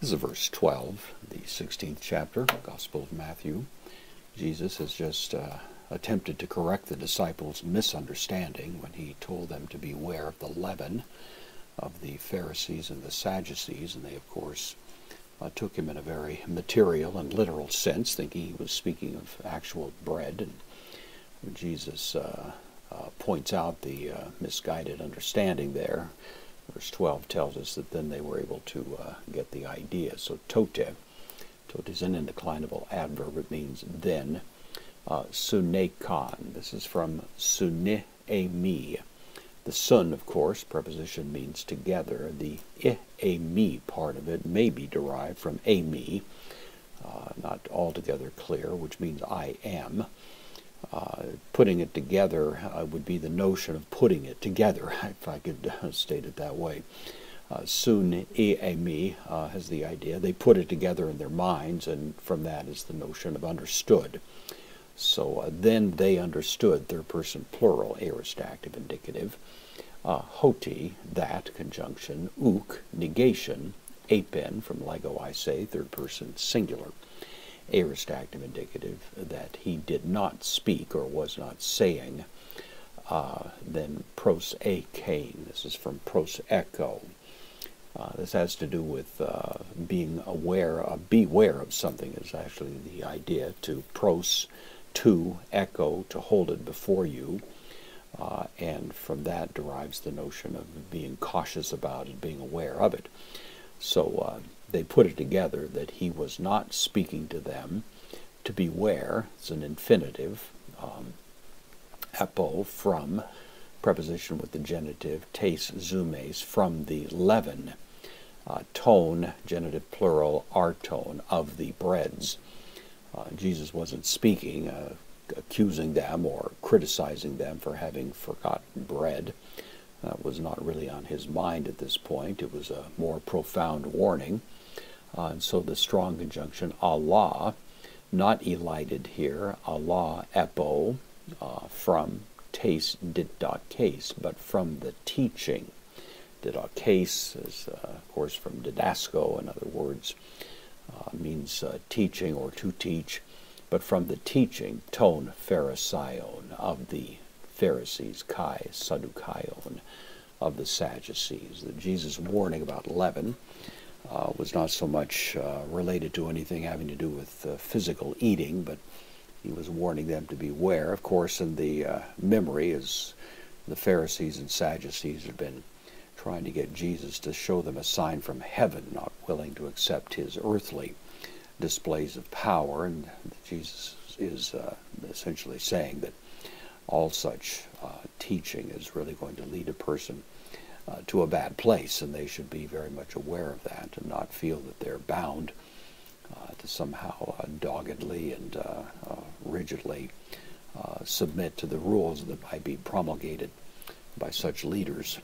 This is verse 12, the 16th chapter, Gospel of Matthew. Jesus has just attempted to correct the disciples' misunderstanding when he told them to beware of the leaven of the Pharisees and the Sadducees, and they, of course, took him in a very material and literal sense, thinking he was speaking of actual bread. And Jesus points out the misguided understanding there. Verse 12 tells us that then they were able to get the idea. So tote is an indeclinable adverb. It means then. Sunekon. This is from sunemi. The sun, of course, preposition means together. The emi part of it may be derived from emi, not altogether clear, which means I am. Putting it together would be the notion of putting it together, if I could state it that way. Sun-e-emi has the idea. They put it together in their minds, and from that is the notion of understood. So then they understood, third person plural, aorist active indicative. Hoti, that, conjunction. Uk, negation. Apen, from lego I say, third person singular. Aorist active indicative, that he did not speak or was not saying. Then pros ekain. This is from pros echo. This has to do with being aware, beware of something is actually the idea. To pros, to echo, to hold it before you. And from that derives the notion of being cautious about it, being aware of it. So they put it together that he was not speaking to them. To beware, it's an infinitive. Epo, from, preposition with the genitive, tes zumes, from the leaven. Tone, genitive plural, artone, of the breads. Jesus wasn't speaking, accusing them or criticizing them for having forgotten bread. That was not really on his mind at this point. It was a more profound warning. And so the strong conjunction, Allah, not elided here, Allah, epo, from tes didakes, but from the teaching. Didakes is, of course, from didasco, in other words, means teaching or to teach, but from the teaching, ton pharisaion, of the Pharisees, kai sadukaion, of the Sadducees. That Jesus' warning about leaven was not so much related to anything having to do with physical eating, but he was warning them to beware. Of course, in the memory, as the Pharisees and Sadducees had been trying to get Jesus to show them a sign from heaven, not willing to accept his earthly displays of power, and Jesus is essentially saying that all such teaching is really going to lead a person to a bad place, and they should be very much aware of that and not feel that they're bound to somehow doggedly and rigidly submit to the rules that might be promulgated by such leaders.